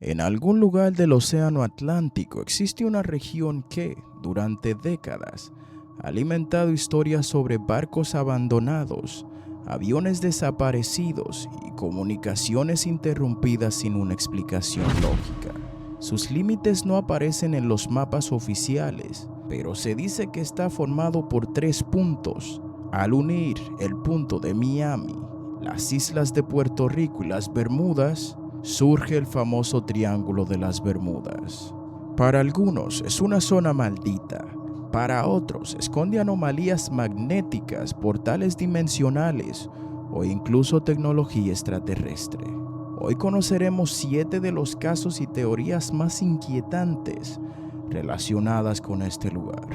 En algún lugar del Océano Atlántico existe una región que, durante décadas, ha alimentado historias sobre barcos abandonados, aviones desaparecidos y comunicaciones interrumpidas sin una explicación lógica. Sus límites no aparecen en los mapas oficiales, pero se dice que está formado por 3 puntos. Al unir el punto de Miami, las islas de Puerto Rico y las Bermudas, surge el famoso Triángulo de las Bermudas. Para algunos es una zona maldita, para otros esconde anomalías magnéticas, portales dimensionales o incluso tecnología extraterrestre. Hoy conoceremos 7 de los casos y teorías más inquietantes relacionadas con este lugar.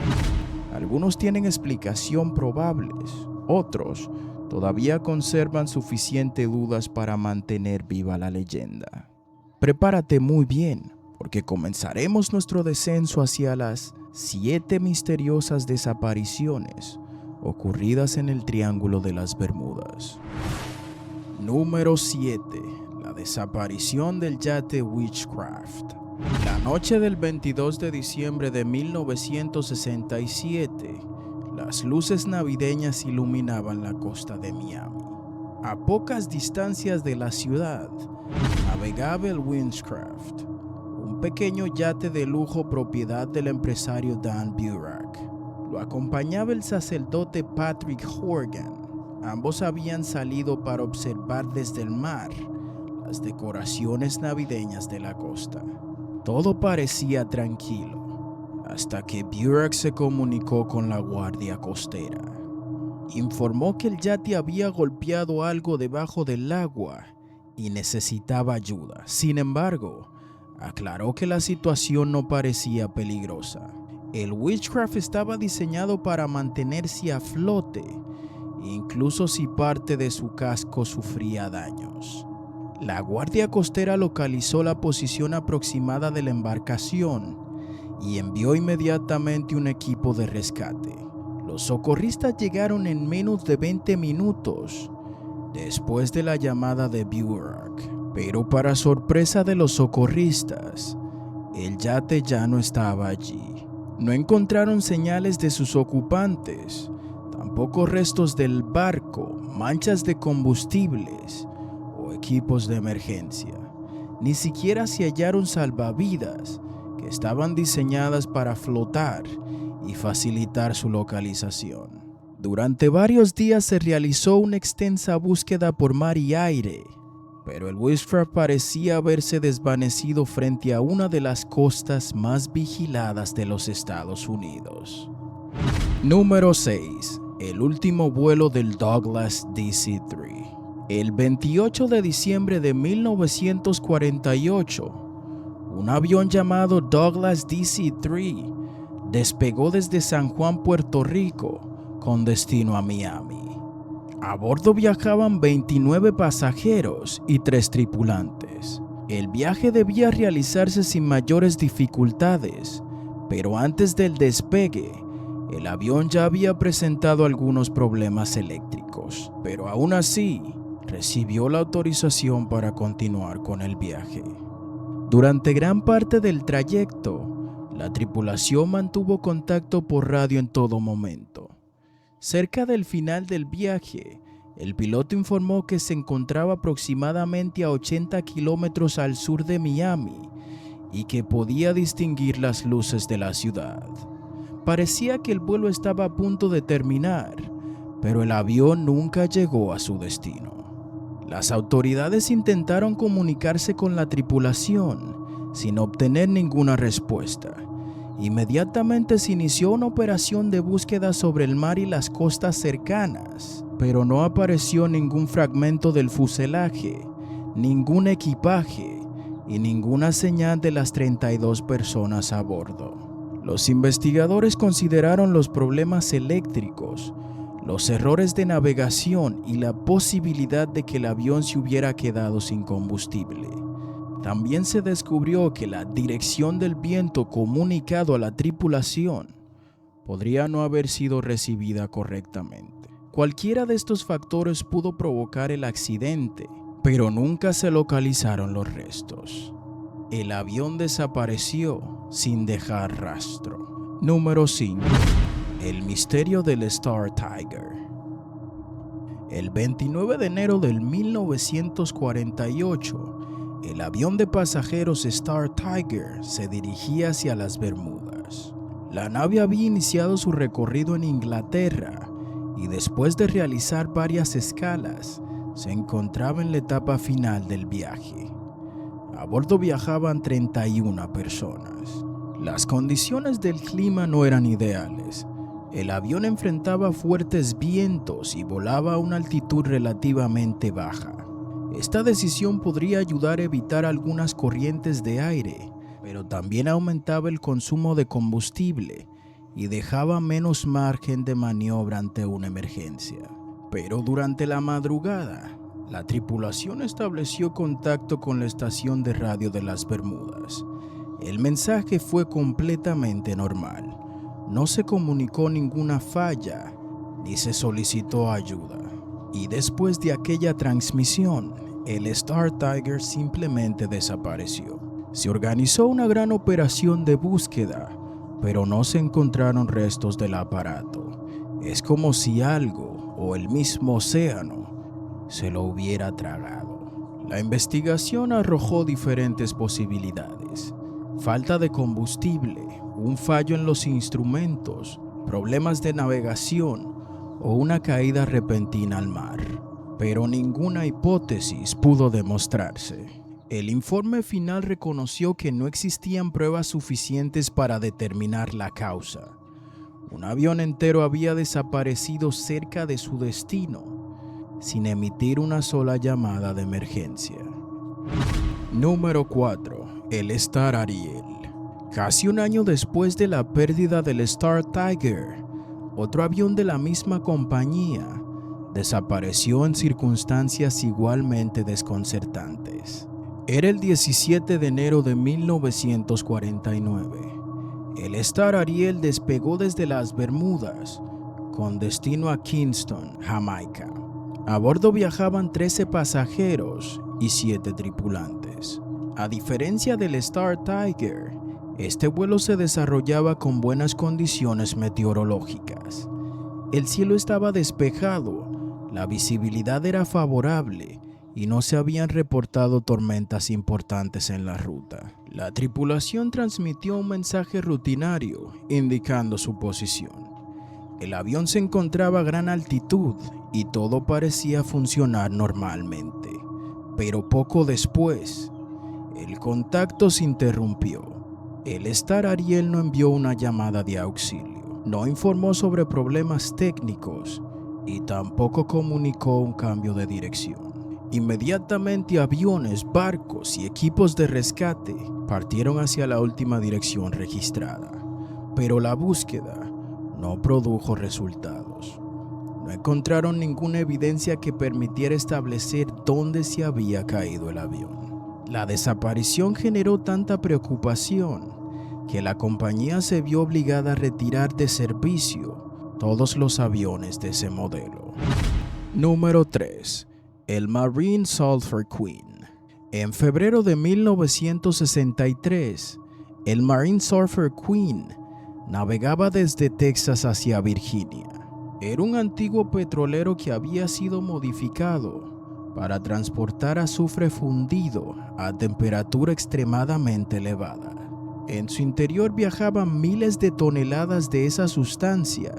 Algunos tienen explicación probables, otros todavía conservan suficientes dudas para mantener viva la leyenda. Prepárate muy bien, porque comenzaremos nuestro descenso hacia las 7 misteriosas desapariciones ocurridas en el Triángulo de las Bermudas. Número 7. La desaparición del yate Witchcraft. La noche del 22 de diciembre de 1967, las luces navideñas iluminaban la costa de Miami. A pocas distancias de la ciudad, navegaba el Witchcraft, un pequeño yate de lujo propiedad del empresario Dan Burak. Lo acompañaba el sacerdote Patrick Horgan. Ambos habían salido para observar desde el mar las decoraciones navideñas de la costa. Todo parecía tranquilo, hasta que Burak se comunicó con la guardia costera. Informó que el yate había golpeado algo debajo del agua y necesitaba ayuda. Sin embargo, aclaró que la situación no parecía peligrosa. El Witchcraft estaba diseñado para mantenerse a flote, incluso si parte de su casco sufría daños. La guardia costera localizó la posición aproximada de la embarcación y envió inmediatamente un equipo de rescate. Los socorristas llegaron en menos de 20 minutos después de la llamada de Burak, pero para sorpresa de los socorristas, el yate ya no estaba allí. No encontraron señales de sus ocupantes, tampoco restos del barco, manchas de combustibles o equipos de emergencia. Ni siquiera se hallaron salvavidas que estaban diseñadas para flotar y facilitar su localización. Durante varios días se realizó una extensa búsqueda por mar y aire, pero el Witchcraft parecía haberse desvanecido frente a una de las costas más vigiladas de los Estados Unidos. Número 6. El último vuelo del Douglas DC-3. El 28 de diciembre de 1948, un avión llamado Douglas DC-3 despegó desde San Juan, Puerto Rico, con destino a Miami. A bordo viajaban 29 pasajeros y 3 tripulantes. El viaje debía realizarse sin mayores dificultades, pero antes del despegue, el avión ya había presentado algunos problemas eléctricos, pero aún así, recibió la autorización para continuar con el viaje. Durante gran parte del trayecto, la tripulación mantuvo contacto por radio en todo momento. Cerca del final del viaje, el piloto informó que se encontraba aproximadamente a 80 kilómetros al sur de Miami y que podía distinguir las luces de la ciudad. Parecía que el vuelo estaba a punto de terminar, pero el avión nunca llegó a su destino. Las autoridades intentaron comunicarse con la tripulación sin obtener ninguna respuesta. Inmediatamente se inició una operación de búsqueda sobre el mar y las costas cercanas, pero no apareció ningún fragmento del fuselaje, ningún equipaje y ninguna señal de las 32 personas a bordo. Los investigadores consideraron los problemas eléctricos, los errores de navegación y la posibilidad de que el avión se hubiera quedado sin combustible. También se descubrió que la dirección del viento comunicado a la tripulación podría no haber sido recibida correctamente. Cualquiera de estos factores pudo provocar el accidente, pero nunca se localizaron los restos. El avión desapareció sin dejar rastro. Número 5. El misterio del Star Tiger. El 29 de enero del 1948, el avión de pasajeros Star Tiger se dirigía hacia las Bermudas. La nave había iniciado su recorrido en Inglaterra y después de realizar varias escalas, se encontraba en la etapa final del viaje. A bordo viajaban 31 personas. Las condiciones del clima no eran ideales. El avión enfrentaba fuertes vientos y volaba a una altitud relativamente baja. Esta decisión podría ayudar a evitar algunas corrientes de aire, pero también aumentaba el consumo de combustible y dejaba menos margen de maniobra ante una emergencia. Pero durante la madrugada, la tripulación estableció contacto con la estación de radio de las Bermudas. El mensaje fue completamente normal. No se comunicó ninguna falla ni se solicitó ayuda. Y después de aquella transmisión, el Star Tiger simplemente desapareció. Se organizó una gran operación de búsqueda, pero no se encontraron restos del aparato. Es como si algo o el mismo océano se lo hubiera tragado. La investigación arrojó diferentes posibilidades: falta de combustible, un fallo en los instrumentos, problemas de navegación o una caída repentina al mar. Pero ninguna hipótesis pudo demostrarse. El informe final reconoció que no existían pruebas suficientes para determinar la causa. Un avión entero había desaparecido cerca de su destino, sin emitir una sola llamada de emergencia. Número 4. El Star Ariel. Casi un año después de la pérdida del Star Tiger, otro avión de la misma compañía desapareció en circunstancias igualmente desconcertantes. Era el 17 de enero de 1949. El Star Ariel despegó desde las Bermudas con destino a Kingston, Jamaica. A bordo viajaban 13 pasajeros y 7 tripulantes. A diferencia del Star Tiger, este vuelo se desarrollaba con buenas condiciones meteorológicas. El cielo estaba despejado, la visibilidad era favorable y no se habían reportado tormentas importantes en la ruta. La tripulación transmitió un mensaje rutinario indicando su posición. El avión se encontraba a gran altitud y todo parecía funcionar normalmente. Pero poco después, el contacto se interrumpió. El Star Ariel no envió una llamada de auxilio, no informó sobre problemas técnicos y tampoco comunicó un cambio de dirección. Inmediatamente aviones, barcos y equipos de rescate partieron hacia la última dirección registrada, pero la búsqueda no produjo resultados. No encontraron ninguna evidencia que permitiera establecer dónde se había caído el avión. La desaparición generó tanta preocupación que la compañía se vio obligada a retirar de servicio todos los aviones de ese modelo. Número 3. El Marine Sulphur Queen. En febrero de 1963, el Marine Sulphur Queen navegaba desde Texas hacia Virginia. Era un antiguo petrolero que había sido modificado para transportar azufre fundido a temperatura extremadamente elevada. En su interior viajaban miles de toneladas de esa sustancia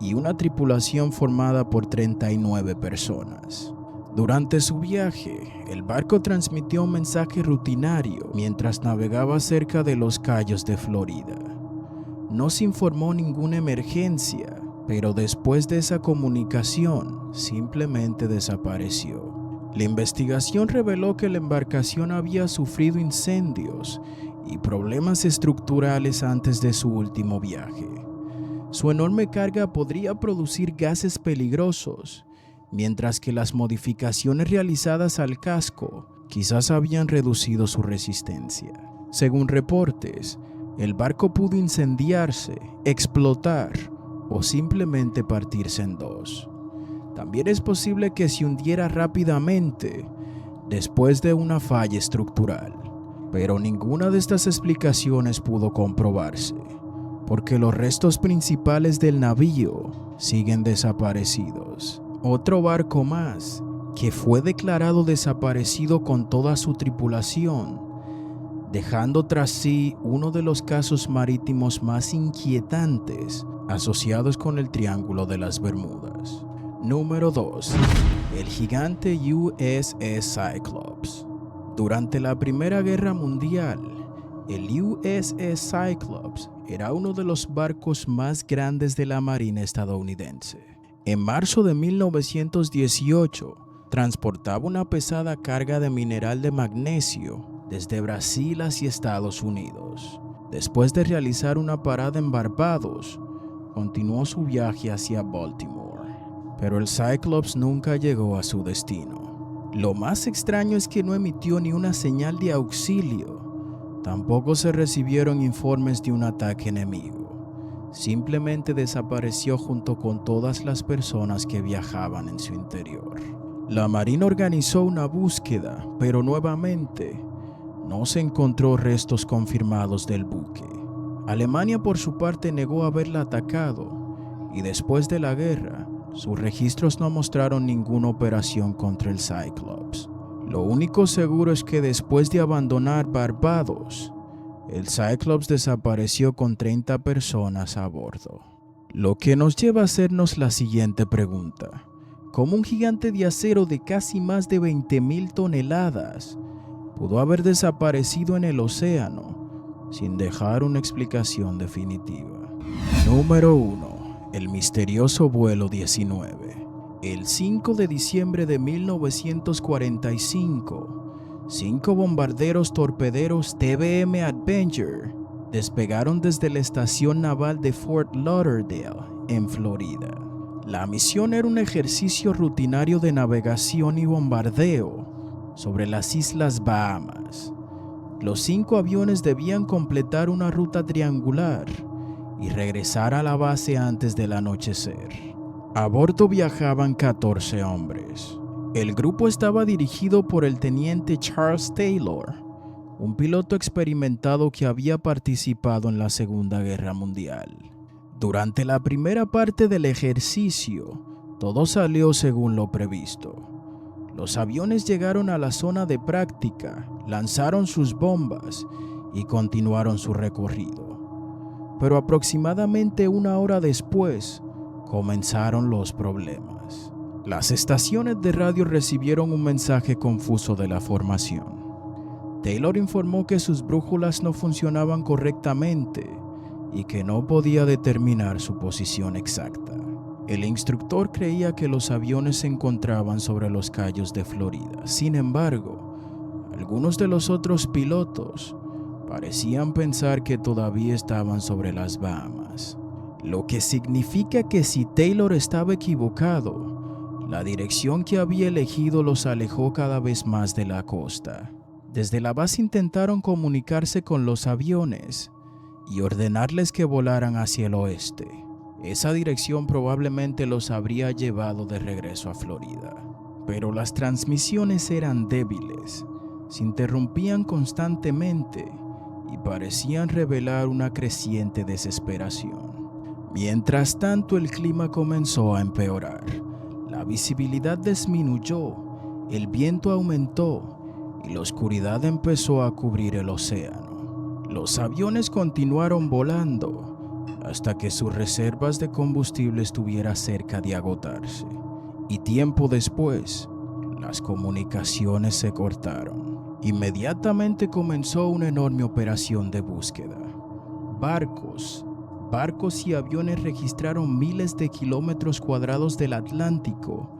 y una tripulación formada por 39 personas. Durante su viaje, el barco transmitió un mensaje rutinario mientras navegaba cerca de los Cayos de Florida. No se informó ninguna emergencia, pero después de esa comunicación, simplemente desapareció. La investigación reveló que la embarcación había sufrido incendios y problemas estructurales antes de su último viaje. Su enorme carga podría producir gases peligrosos, mientras que las modificaciones realizadas al casco quizás habían reducido su resistencia. Según reportes, el barco pudo incendiarse, explotar o simplemente partirse en dos. También es posible que se hundiera rápidamente después de una falla estructural, Pero ninguna de estas explicaciones pudo comprobarse, porque los restos principales del navío siguen desaparecidos. Otro barco más, que fue declarado desaparecido con toda su tripulación, dejando tras sí uno de los casos marítimos más inquietantes asociados con el Triángulo de las Bermudas. Número 2. El gigante USS Cyclops. Durante la Primera Guerra Mundial, el USS Cyclops era uno de los barcos más grandes de la Marina estadounidense. En marzo de 1918, transportaba una pesada carga de mineral de magnesio desde Brasil hacia Estados Unidos. Después de realizar una parada en Barbados, continuó su viaje hacia Baltimore. Pero el Cyclops nunca llegó a su destino. Lo más extraño es que no emitió ni una señal de auxilio. Tampoco se recibieron informes de un ataque enemigo. Simplemente desapareció junto con todas las personas que viajaban en su interior. La Marina organizó una búsqueda, pero nuevamente no se encontró restos confirmados del buque. Alemania por su parte negó haberla atacado y después de la guerra, sus registros no mostraron ninguna operación contra el Cyclops. Lo único seguro es que después de abandonar Barbados, el Cyclops desapareció con 30 personas a bordo. Lo que nos lleva a hacernos la siguiente pregunta. ¿Cómo un gigante de acero de casi más de 20,000 toneladas pudo haber desaparecido en el océano sin dejar una explicación definitiva? Número 1. El misterioso vuelo 19. El 5 de diciembre de 1945, 5 bombarderos torpederos TBM Avenger despegaron desde la estación naval de Fort Lauderdale, en Florida. La misión era un ejercicio rutinario de navegación y bombardeo sobre las Islas Bahamas. Los 5 aviones debían completar una ruta triangular y regresar a la base antes del anochecer. A bordo viajaban 14 hombres. El grupo estaba dirigido por el teniente Charles Taylor, un piloto experimentado que había participado en la Segunda Guerra Mundial. Durante la primera parte del ejercicio, todo salió según lo previsto. Los aviones llegaron a la zona de práctica, lanzaron sus bombas y continuaron su recorrido. Pero aproximadamente una hora después, comenzaron los problemas. Las estaciones de radio recibieron un mensaje confuso de la formación. Taylor informó que sus brújulas no funcionaban correctamente y que no podía determinar su posición exacta. El instructor creía que los aviones se encontraban sobre los cayos de Florida. Sin embargo, algunos de los otros pilotos parecían pensar que todavía estaban sobre las Bahamas, lo que significa que si Taylor estaba equivocado, la dirección que había elegido los alejó cada vez más de la costa. Desde la base intentaron comunicarse con los aviones y ordenarles que volaran hacia el oeste. Esa dirección probablemente los habría llevado de regreso a Florida. Pero las transmisiones eran débiles, se interrumpían constantemente y parecían revelar una creciente desesperación. Mientras tanto, el clima comenzó a empeorar. La visibilidad disminuyó, el viento aumentó y la oscuridad empezó a cubrir el océano. Los aviones continuaron volando hasta que sus reservas de combustible estuvieran cerca de agotarse. Y tiempo después, las comunicaciones se cortaron. Inmediatamente comenzó una enorme operación de búsqueda. Barcos y aviones registraron miles de kilómetros cuadrados del Atlántico,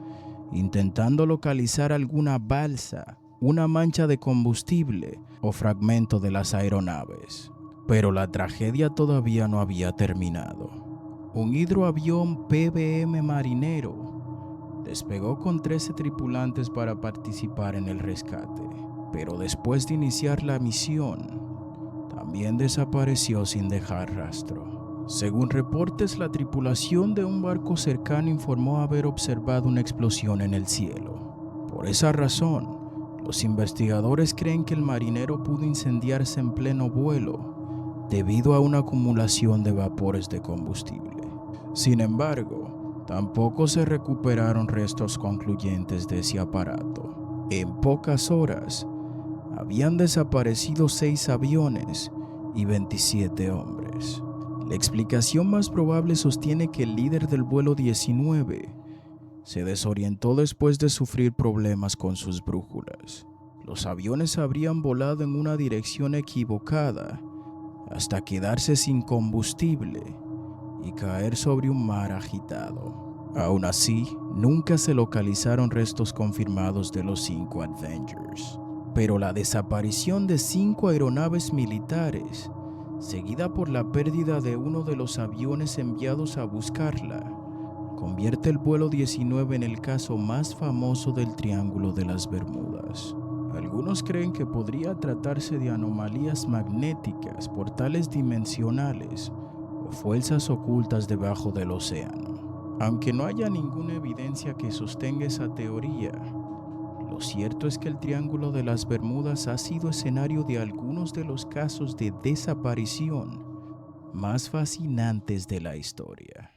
intentando localizar alguna balsa, una mancha de combustible o fragmento de las aeronaves. Pero la tragedia todavía no había terminado. Un hidroavión PBM Marinero despegó con 13 tripulantes para participar en el rescate. Pero después de iniciar la misión, también desapareció sin dejar rastro. Según reportes, la tripulación de un barco cercano informó haber observado una explosión en el cielo. Por esa razón, Los investigadores creen que el marinero pudo incendiarse en pleno vuelo debido a una acumulación de vapores de combustible. Sin embargo, tampoco se recuperaron restos concluyentes de ese aparato. En pocas horas, habían desaparecido 6 aviones y 27 hombres. La explicación más probable sostiene que el líder del vuelo 19 se desorientó después de sufrir problemas con sus brújulas. Los aviones habrían volado en una dirección equivocada hasta quedarse sin combustible y caer sobre un mar agitado. Aún así, nunca se localizaron restos confirmados de los 5 Avengers. Pero la desaparición de 5 aeronaves militares, seguida por la pérdida de uno de los aviones enviados a buscarla, convierte el vuelo 19 en el caso más famoso del Triángulo de las Bermudas. Algunos creen que podría tratarse de anomalías magnéticas, portales dimensionales o fuerzas ocultas debajo del océano. Aunque no haya ninguna evidencia que sostenga esa teoría, lo cierto es que el Triángulo de las Bermudas ha sido escenario de algunos de los casos de desaparición más fascinantes de la historia.